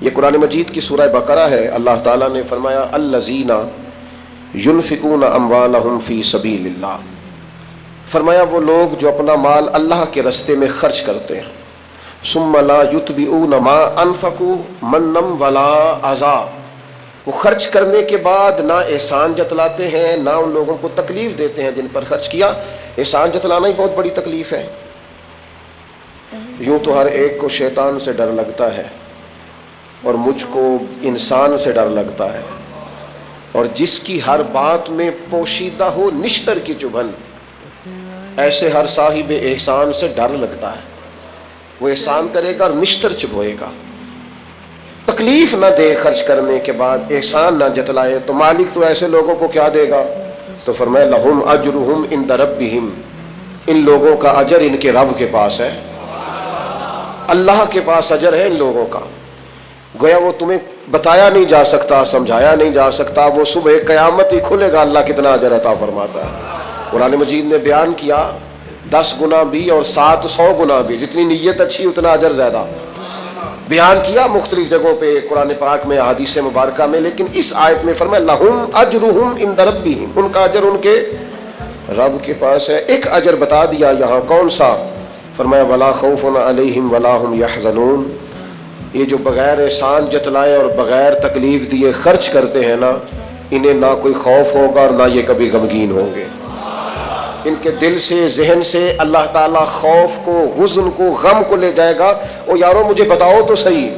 یہ قرآن مجید کی سورہ بقرہ ہے۔ اللہ تعالیٰ نے فرمایا الذین ینفقون اموالہم فی سبیل اللہ، فرمایا وہ لوگ جو اپنا مال اللہ کے راستے میں خرچ کرتے ہیں، ثم لا یتبعون ما انفقوا منا ولا اذی، وہ خرچ کرنے کے بعد نہ احسان جتلاتے ہیں نہ ان لوگوں کو تکلیف دیتے ہیں جن پر خرچ کیا۔ احسان جتلانا ہی بہت بڑی تکلیف ہے۔ یوں تو ہر ایک کو شیطان سے ڈر لگتا ہے اور مجھ کو انسان سے ڈر لگتا ہے، اور جس کی ہر بات میں پوشیدہ ہو نشتر کی چبھن، ایسے ہر صاحب احسان سے ڈر لگتا ہے۔ وہ احسان کرے گا اور نشتر چبھوئے گا، تکلیف نہ دے خرچ کرنے کے بعد، احسان نہ جتلائے، تو مالک تو ایسے لوگوں کو کیا دے گا؟ تو فرمایا لہم اجرہم عند ربہم، ان لوگوں کا اجر ان کے رب کے پاس ہے، اللہ کے پاس اجر ہے ان لوگوں کا۔ گویا وہ تمہیں بتایا نہیں جا سکتا، سمجھایا نہیں جا سکتا، وہ صبح قیامت ہی کھلے گا اللہ کتنا اجر عطا فرماتا ہے۔ قرآن مجید نے بیان کیا 10 گنا بھی اور 700 گنا بھی، جتنی نیت اچھی اتنا اجر زیادہ بیان کیا مختلف جگہوں پہ قرآن پاک میں، احادیث مبارکہ میں، لیکن اس آیت میں فرمایا لہم اجرہم عند ربہم، ان کا اجر ان کے رب کے پاس ہے۔ ایک اجر بتا دیا یہاں، کون سا؟ فرمایا ولا خوف علیہم ولا ہم یحزنون، یہ جو بغیر احسان جتلائے اور بغیر تکلیف دیے خرچ کرتے ہیں نا، انہیں نہ کوئی خوف ہوگا اور نہ یہ کبھی غمگین ہوں گے۔ ان کے دل سے، ذہن سے اللہ تعالیٰ خوف کو، حزن کو، غم کو لے جائے گا۔ او یارو مجھے بتاؤ تو صحیح،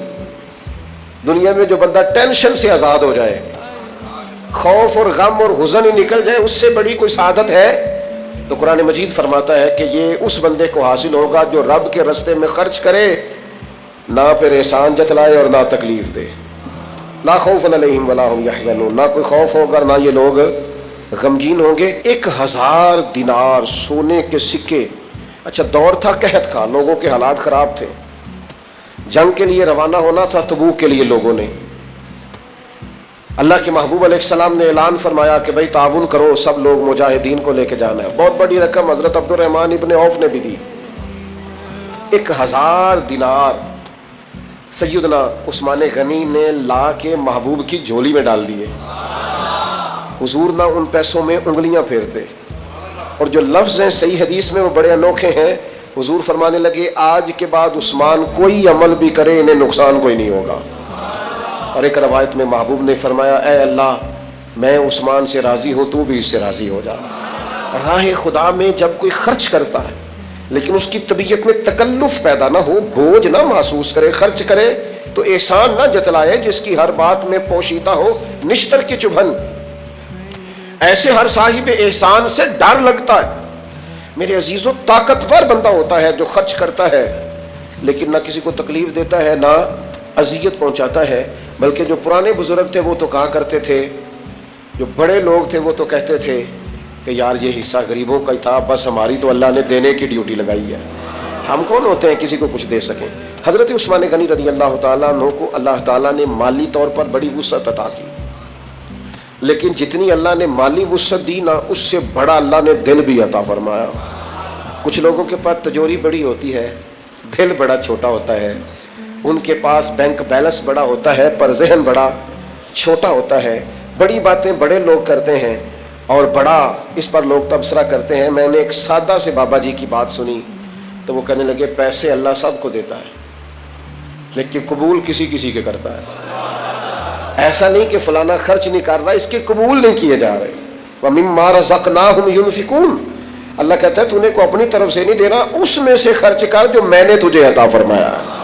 دنیا میں جو بندہ ٹینشن سے آزاد ہو جائے، خوف اور غم اور حزن ہی نکل جائے، اس سے بڑی کوئی سعادت ہے؟ تو قرآن مجید فرماتا ہے کہ یہ اس بندے کو حاصل ہوگا جو رب کے راستے میں خرچ کرے، نہ پھر احسان جتلائے اور نہ تکلیف دے۔ لا خوف علیہم ولا ہم یحزنون، نہ کوئی خوف ہوگا نہ یہ لوگ غمگین ہوں گے۔ 1000 دینار سونے کے سکے، اچھا دور تھا قحط کا، لوگوں کے حالات خراب تھے، جنگ کے لیے روانہ ہونا تھا تبوک کے لیے لوگوں نے۔ اللہ کے محبوب علیہ السلام نے اعلان فرمایا کہ بھائی تعاون کرو، سب لوگ مجاہدین کو لے کے جانا ہے۔ بہت بڑی رقم حضرت عبد الرحمن ابن عوف نے بھی دی، 1000 دینار سیدنا عثمان غنی نے لا کے محبوب کی جھولی میں ڈال دیے۔ حضور نہ ان پیسوں میں انگلیاں پھیرتے، اور جو لفظ ہیں صحیح حدیث میں وہ بڑے انوکھے ہیں۔ حضور فرمانے لگے آج کے بعد عثمان کوئی عمل بھی کرے انہیں نقصان کوئی نہیں ہوگا۔ اور ایک روایت میں محبوب نے فرمایا اے اللہ میں عثمان سے راضی ہوں، تو بھی اس سے راضی ہو جا۔ راہ خدا میں جب کوئی خرچ کرتا ہے لیکن اس کی طبیعت میں تکلف پیدا نہ ہو، بوجھ نہ محسوس کرے، خرچ کرے تو احسان نہ جتلائے، جس کی ہر بات میں پوشیدہ ہو نشتر کی چبھن، ایسے ہر صاحب احسان سے ڈر لگتا ہے۔ میرے عزیزو، طاقتور بندہ ہوتا ہے جو خرچ کرتا ہے لیکن نہ کسی کو تکلیف دیتا ہے نہ اذیت پہنچاتا ہے، بلکہ جو پرانے بزرگ تھے وہ تو کہا کرتے تھے، جو بڑے لوگ تھے وہ تو کہتے تھے کہ یار یہ حصہ غریبوں کا ہی تھا، بس ہماری تو اللہ نے دینے کی ڈیوٹی لگائی ہے، ہم کون ہوتے ہیں کسی کو کچھ دے سکیں۔ حضرت عثمان غنی رضی اللہ تعالیٰ عنہ کو اللہ تعالیٰ نے مالی طور پر بڑی وسعت عطا کی، لیکن جتنی اللہ نے مالی وسعت دی نا، اس سے بڑا اللہ نے دل بھی عطا فرمایا۔ کچھ لوگوں کے پاس تجوری بڑی ہوتی ہے، دل بڑا چھوٹا ہوتا ہے، ان کے پاس بینک بیلنس بڑا ہوتا ہے پر ذہن بڑا چھوٹا ہوتا ہے، بڑی باتیں بڑے لوگ کرتے ہیں اور بڑا اس پر لوگ تبصرہ کرتے ہیں۔ میں نے ایک سادہ سے بابا جی کی بات سنی تو وہ کہنے لگے پیسے اللہ سب کو دیتا ہے لیکن قبول کسی کسی کے کرتا ہے، ایسا نہیں کہ فلانا خرچ نہیں کر رہا، اس کے قبول نہیں کیے جا رہے۔ وَمِمَّا رَزَقْنَاهُمْ يُنْفِقُونَ، اللہ کہتا ہے تو نے کو اپنی طرف سے نہیں دینا، اس میں سے خرچ کر جو میں نے تجھے عطا فرمایا ہے۔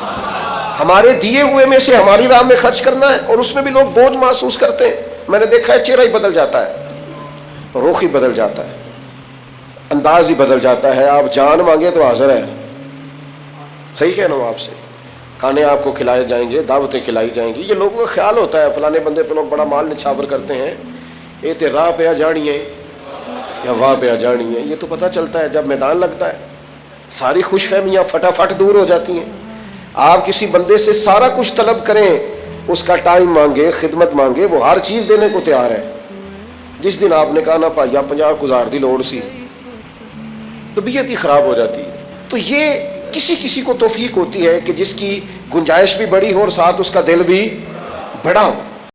ہمارے دیے ہوئے میں سے ہماری راہ میں خرچ کرنا ہے، اور اس میں بھی لوگ بوجھ محسوس کرتے ہیں۔ میں نے دیکھا ہے چہرہ ہی بدل جاتا ہے، رخ ہی بدل جاتا ہے، انداز ہی بدل جاتا ہے، آپ جان مانگے تو حاضر ہے۔ صحیح کہہ رہا ہوں آپ سے، کھانے آپ کو کھلائے جائیں گے، دعوتیں کھلائی جائیں گی۔ یہ لوگوں کا خیال ہوتا ہے فلانے بندے پہ لوگ بڑا مال نچھاور کرتے ہیں، یہ تے راہ پہ آ جانی ہے یا واہ پہ آ جانی ہے، یہ تو پتہ چلتا ہے جب میدان لگتا ہے، ساری خوش فہمیاں فٹافٹ دور ہو جاتی ہیں۔ آپ کسی بندے سے سارا کچھ طلب کریں، اس کا ٹائم مانگے، خدمت مانگے، وہ ہر چیز دینے کو تیار ہے۔ جس دن آپ نے کہا نا پائیا 50 گزار دی لوڑ سی، طبیعت ہی خراب ہو جاتی ہے۔ تو یہ کسی کسی کو توفیق ہوتی ہے کہ جس کی گنجائش بھی بڑی ہو اور ساتھ اس کا دل بھی بڑا ہو.